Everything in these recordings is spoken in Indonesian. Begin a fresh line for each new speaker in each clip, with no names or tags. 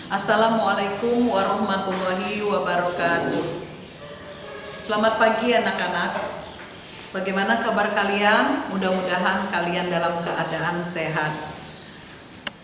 Assalamualaikum warahmatullahi wabarakatuh. Selamat pagi anak-anak. Bagaimana kabar kalian? Mudah-mudahan kalian dalam keadaan sehat.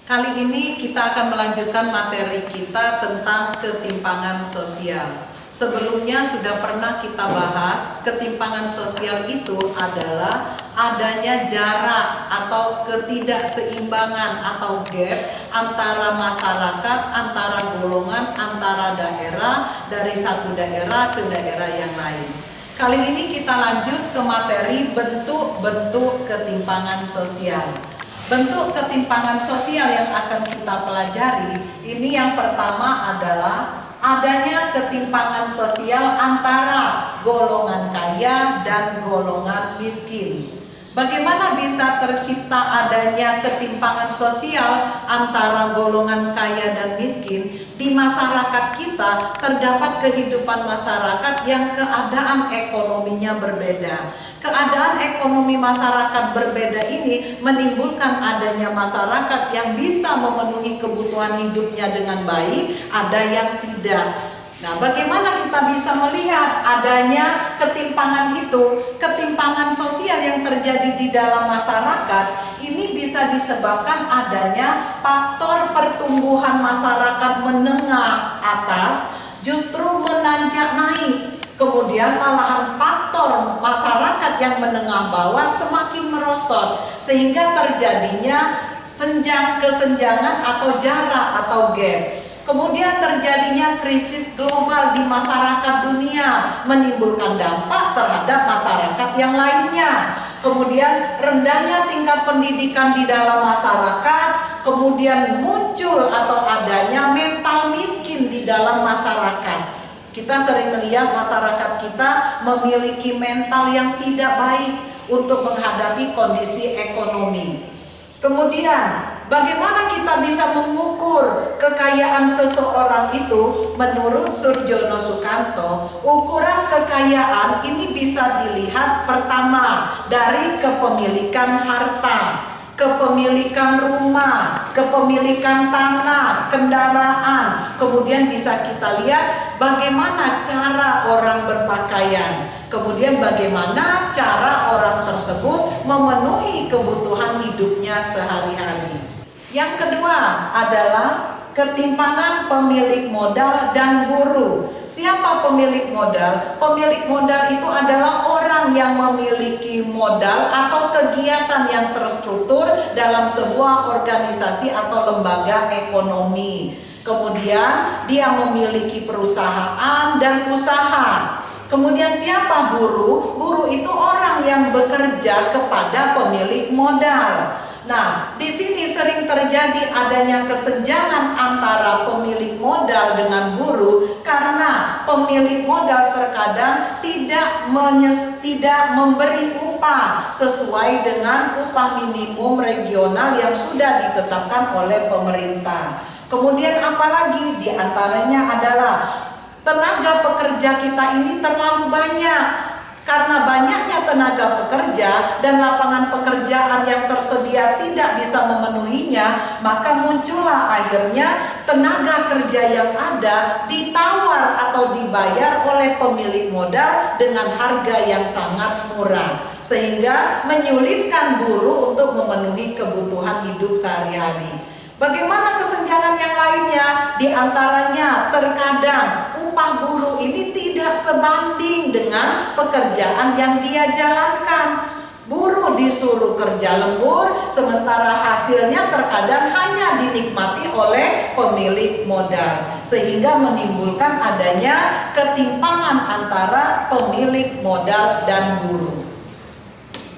Kali ini kita akan melanjutkan materi kita tentang ketimpangan sosial. Sebelumnya sudah pernah kita bahas, ketimpangan sosial itu adalah adanya jarak atau ketidakseimbangan atau gap antara masyarakat, antara golongan, antara daerah, dari satu daerah ke daerah yang lain. Kali ini kita lanjut ke materi bentuk-bentuk ketimpangan sosial. Bentuk ketimpangan sosial yang akan kita pelajari, ini yang pertama adalah adanya ketimpangan sosial antara golongan kaya dan golongan miskin. Bagaimana bisa tercipta adanya ketimpangan sosial antara golongan kaya dan miskin? Di masyarakat kita terdapat kehidupan masyarakat yang keadaan ekonominya berbeda. Keadaan ekonomi masyarakat berbeda ini menimbulkan adanya masyarakat yang bisa memenuhi kebutuhan hidupnya dengan baik, ada yang tidak. Nah, bagaimana kita bisa melihat adanya ketimpangan itu? Ketimpangan sosial yang terjadi di dalam masyarakat ini bisa disebabkan adanya faktor pertumbuhan masyarakat menengah atas justru menanjak naik. Kemudian malahan faktor masyarakat yang menengah bawah semakin merosot, sehingga terjadinya kesenjangan atau jarak atau gap. Kemudian terjadinya krisis global di masyarakat dunia, menimbulkan dampak terhadap masyarakat yang lainnya. Kemudian rendahnya tingkat pendidikan di dalam masyarakat, kemudian muncul atau adanya mental miskin di dalam masyarakat. Kita sering melihat masyarakat kita memiliki mental yang tidak baik untuk menghadapi kondisi ekonomi. Kemudian, bagaimana kita bisa mengukur kekayaan seseorang itu? Menurut Surjono Sukanto, ukuran kekayaan ini bisa dilihat pertama dari kepemilikan harta, kepemilikan rumah, kepemilikan tanah, kendaraan. Kemudian bisa kita lihat bagaimana cara orang berpakaian, kemudian bagaimana cara orang tersebut memenuhi kebutuhan hidupnya sehari-hari. Yang kedua adalah ketimpangan pemilik modal dan buruh. Siapa pemilik modal? Pemilik modal itu adalah orang yang memiliki modal atau kegiatan yang terstruktur dalam sebuah organisasi atau lembaga ekonomi. Kemudian dia memiliki perusahaan dan usaha. Kemudian siapa buruh? Buruh itu orang yang bekerja kepada pemilik modal. Nah, di sini sering terjadi adanya kesenjangan antara pemilik modal dengan buruh karena pemilik modal terkadang tidak memberi upah sesuai dengan upah minimum regional yang sudah ditetapkan oleh pemerintah. Kemudian apalagi diantaranya adalah tenaga pekerja kita ini terlalu banyak. Karena banyaknya tenaga pekerja dan lapangan pekerjaan yang tersedia tidak bisa memenuhinya, maka muncullah akhirnya tenaga kerja yang ada ditawar atau dibayar oleh pemilik modal dengan harga yang sangat murah, sehingga menyulitkan buruh untuk memenuhi kebutuhan hidup sehari-hari. Bagaimana kesenjangan yang lainnya? Di antaranya terkadang upah buruh ini tidak sebanding dengan pekerjaan yang dia jalankan. Buruh disuruh kerja lembur, sementara hasilnya terkadang hanya dinikmati oleh pemilik modal, sehingga menimbulkan adanya ketimpangan antara pemilik modal dan buruh.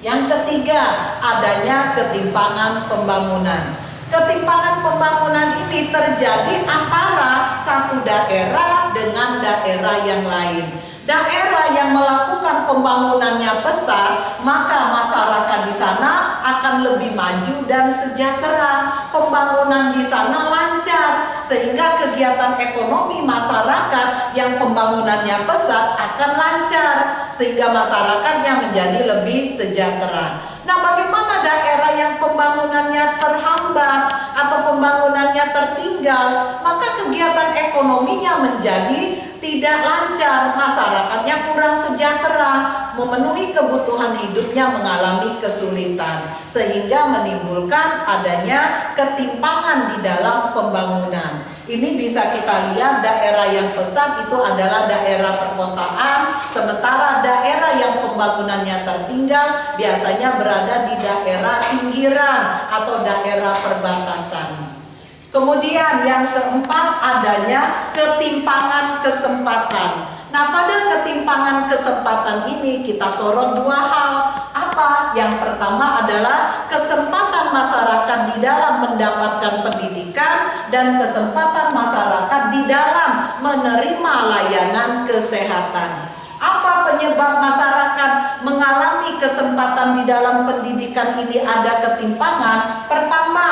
Yang ketiga, adanya ketimpangan pembangunan. Ketimpangan pembangunan ini terjadi antara satu daerah dengan daerah yang lain. Daerah yang melakukan pembangunannya besar, maka masyarakat di sana akan lebih maju dan sejahtera. Pembangunan di sana lancar, sehingga kegiatan ekonomi masyarakat yang pembangunannya pesat akan lancar, sehingga masyarakatnya menjadi lebih sejahtera. Nah, bagaimana daerah yang pembangunannya terhambat atau pembangunannya tertinggal, maka kegiatan ekonominya menjadi tidak lancar, masyarakatnya kurang sejahtera, memenuhi kebutuhan hidupnya mengalami kesulitan, sehingga menimbulkan adanya ketimpangan di dalam pembangunan. Ini bisa kita lihat daerah yang pesat itu adalah daerah perkotaan, sementara daerah yang pembangunannya tertinggal biasanya berada di daerah pinggiran atau daerah perbatasan. Kemudian yang keempat, adanya ketimpangan kesempatan. Nah, pada ketimpangan kesempatan ini kita sorot dua hal. Apa? Yang pertama adalah kesempatan masyarakat di dalam mendapatkan pendidikan dan kesempatan masyarakat di dalam menerima layanan kesehatan. Apa penyebab masyarakat mengalami kesempatan di dalam pendidikan ini ada ketimpangan? Pertama,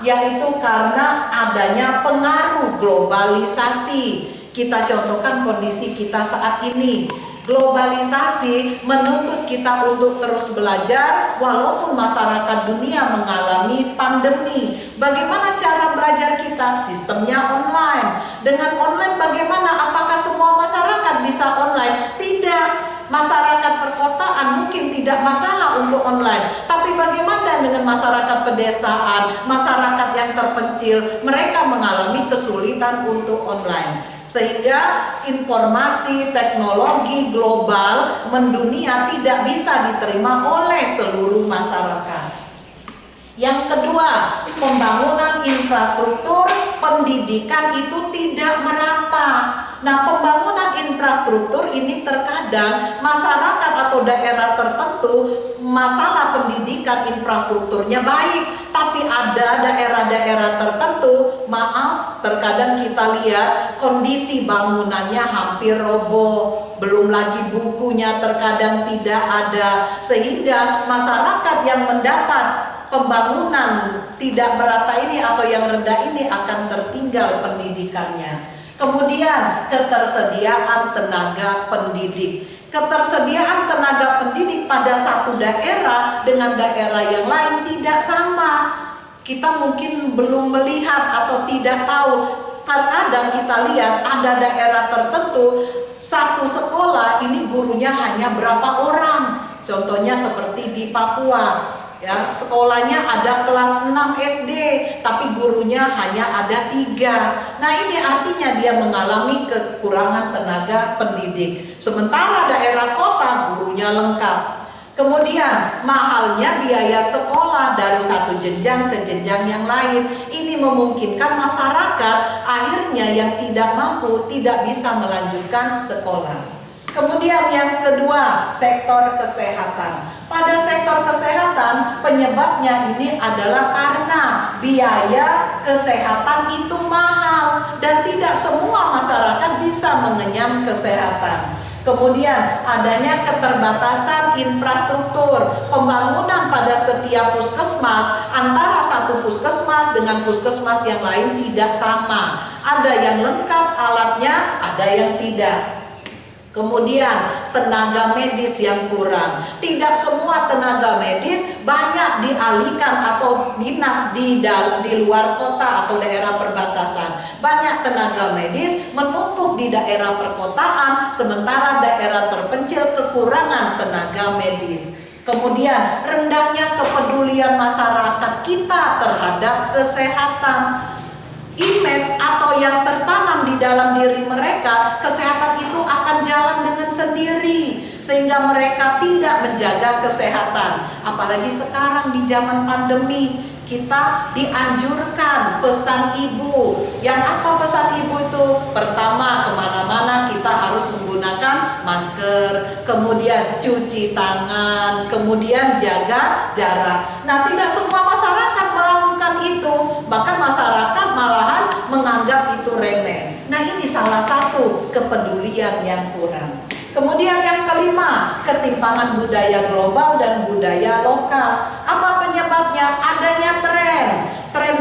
yaitu karena adanya pengaruh globalisasi. Kita contohkan kondisi kita saat ini. Globalisasi menuntut kita untuk terus belajar walaupun masyarakat dunia mengalami pandemi. Bagaimana cara belajar kita? Sistemnya online. Dengan online bagaimana? Apakah semua masyarakat bisa online? Tidak. Masyarakat perkotaan mungkin tidak masalah untuk online, tapi bagaimana dengan masyarakat pedesaan, masyarakat yang terpencil? Mereka mengalami kesulitan untuk online. Sehingga informasi teknologi global mendunia tidak bisa diterima oleh seluruh masyarakat. Yang kedua, pembangunan infrastruktur pendidikan itu tidak merata. Nah, pembangunan infrastruktur ini terkadang masyarakat atau daerah tertentu masalah pendidikan infrastrukturnya baik, tapi ada daerah-daerah tertentu, maaf, terkadang kita lihat kondisi bangunannya hampir roboh, belum lagi bukunya terkadang tidak ada, sehingga masyarakat yang mendapat pembangunan tidak merata ini atau yang rendah ini akan tertinggal pendidikannya. Kemudian ketersediaan tenaga pendidik. Ketersediaan tenaga pendidik pada satu daerah dengan daerah yang lain tidak sama. Kita mungkin belum melihat atau tidak tahu. Terkadang kita lihat ada daerah tertentu satu sekolah ini gurunya hanya berapa orang. Contohnya seperti di Papua. Ya, sekolahnya ada kelas 6 SD, tapi gurunya hanya ada 3. Nah, ini artinya dia mengalami kekurangan tenaga pendidik. Sementara daerah kota gurunya lengkap. Kemudian mahalnya biaya sekolah dari satu jenjang ke jenjang yang lain. Ini memungkinkan masyarakat akhirnya yang tidak mampu tidak bisa melanjutkan sekolah. Kemudian yang kedua, sektor kesehatan. Pada sektor kesehatan penyebabnya ini adalah karena biaya kesehatan itu mahal dan tidak semua masyarakat bisa mengenyam kesehatan. Kemudian adanya keterbatasan infrastruktur, pembangunan pada setiap puskesmas antara satu puskesmas dengan puskesmas yang lain tidak sama. Ada yang lengkap alatnya, ada yang tidak. Kemudian tenaga medis yang kurang. Tidak semua tenaga medis banyak dialihkan atau dinas di luar kota atau daerah perbatasan. Banyak tenaga medis menumpuk di daerah perkotaan, sementara daerah terpencil kekurangan tenaga medis. Kemudian rendahnya kepedulian masyarakat kita terhadap kesehatan. Image atau yang tertanam di dalam diri mereka, kesehatan itu akan jalan dengan sendiri, sehingga mereka tidak menjaga kesehatan. Apalagi sekarang di zaman pandemi, kita dianjurkan pesan ibu. Yang apa pesan ibu itu? Pertama, kemana-mana kita harus menggunakan masker, kemudian cuci tangan, kemudian jaga jarak. Nah, tidak semua masyarakat melakukan itu, bahkan masyarakat malahan menganggap itu remeh. Nah, ini salah satu kepedulian yang kurang. Kemudian yang kelima, ketimpangan budaya global dan budaya lokal. Apa penyebabnya? Adanya tren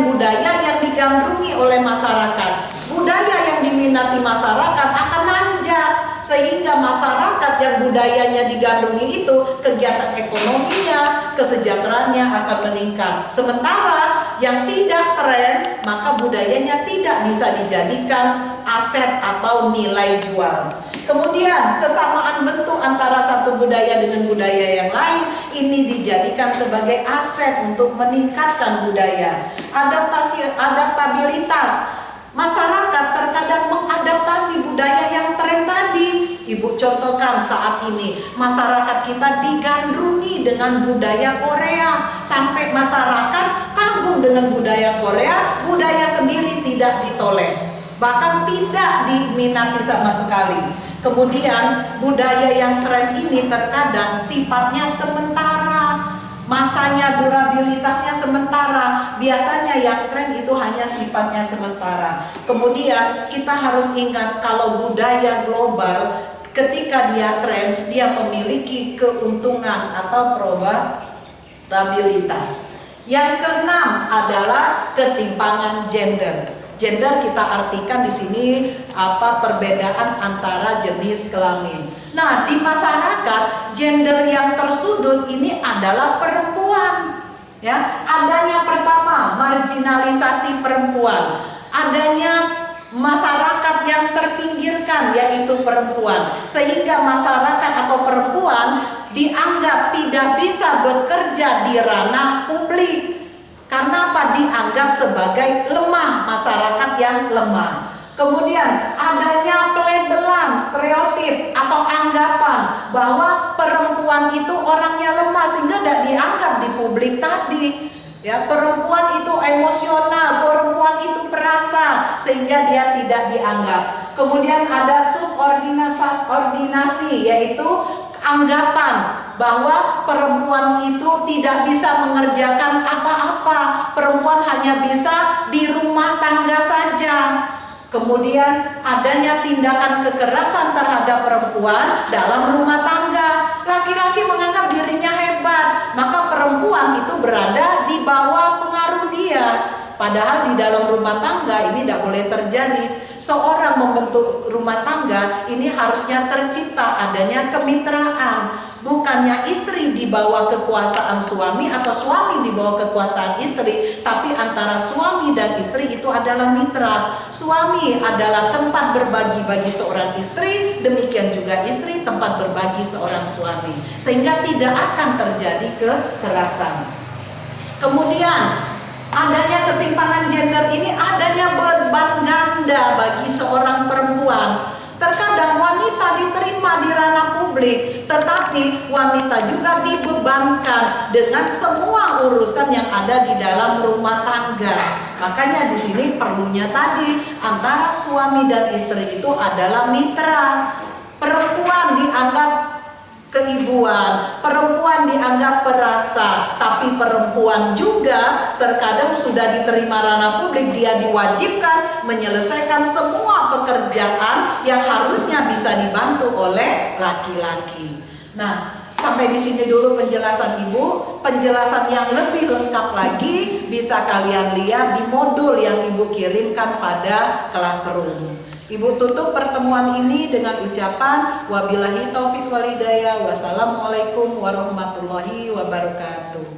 budaya yang digandrungi oleh masyarakat. Budaya yang diminati masyarakat akan nanjak, sehingga masyarakat masyarakat yang budayanya digandrungi itu, kegiatan ekonominya, kesejahteraannya akan meningkat. Sementara yang tidak tren, maka budayanya tidak bisa dijadikan aset atau nilai jual. Kemudian kesamaan bentuk antara satu budaya dengan budaya yang lain ini dijadikan sebagai aset untuk meningkatkan budaya. Adaptabilitas. Masyarakat terkadang mengadaptasi budaya yang tren tadi. Ibu contohkan saat ini masyarakat kita digandrungi dengan budaya Korea, sampai masyarakat kagum dengan budaya Korea, budaya sendiri tidak ditoleh, bahkan tidak diminati sama sekali. Kemudian budaya yang tren ini terkadang sifatnya sementara, masanya, durabilitasnya sementara. Biasanya yang tren itu hanya sifatnya sementara. Kemudian kita harus ingat kalau budaya global ketika dia tren, dia memiliki keuntungan atau probabilitas. Yang keenam adalah ketimpangan gender. Gender kita artikan di sini perbedaan antara jenis kelamin. Nah, di masyarakat gender yang tersudut ini adalah perempuan. Ya, adanya pertama marginalisasi perempuan, adanya masyarakat yang terpinggirkan yaitu perempuan, sehingga masyarakat atau perempuan dianggap tidak bisa bekerja di ranah publik. Karena apa? Dianggap sebagai lemah, masyarakat yang lemah. Kemudian adanya pelabelan, stereotip atau anggapan bahwa perempuan itu orangnya lemah sehingga tidak dianggap di publik tadi. Ya, perempuan itu emosional, perempuan itu perasa sehingga dia tidak dianggap. Kemudian ada subordinasi, yaitu anggapan bahwa perempuan itu tidak bisa mengerjakan apa-apa, perempuan hanya bisa di rumah tangga saja. Kemudian adanya tindakan kekerasan terhadap perempuan dalam rumah tangga. Laki-laki menganggap dirinya hebat, maka perempuan itu berada di bawah pengaruh dia. Padahal di dalam rumah tangga ini tidak boleh terjadi. Seorang membentuk rumah tangga ini harusnya tercipta adanya kemitraan. Bukannya istri di bawah kekuasaan suami atau suami di bawah kekuasaan istri, tapi antara suami dan istri itu adalah mitra. Suami adalah tempat berbagi bagi seorang istri, demikian juga istri tempat berbagi seorang suami, sehingga tidak akan terjadi kekerasan. Kemudian adanya ketimpangan gender ini adanya beban ganda bagi seorang perempuan. Terkadang wanita diterima di ranah publik, tetapi wanita juga dibebankan dengan semua urusan yang ada di dalam rumah tangga. Makanya di sini perlunya tadi antara suami dan istri itu adalah mitra. Perempuan dianggap keibuan, perempuan dianggap perasa, tapi perempuan juga terkadang sudah diterima ranah publik, dia diwajibkan menyelesaikan semua pekerjaan yang harusnya bisa dibantu oleh laki-laki. Nah, sampai di sini dulu penjelasan Ibu. Penjelasan yang lebih lengkap lagi bisa kalian lihat di modul yang Ibu kirimkan pada Classroom. Ibu tutup pertemuan ini dengan ucapan wabillahi taufik wal hidayah. Wassalamualaikum warahmatullahi wabarakatuh.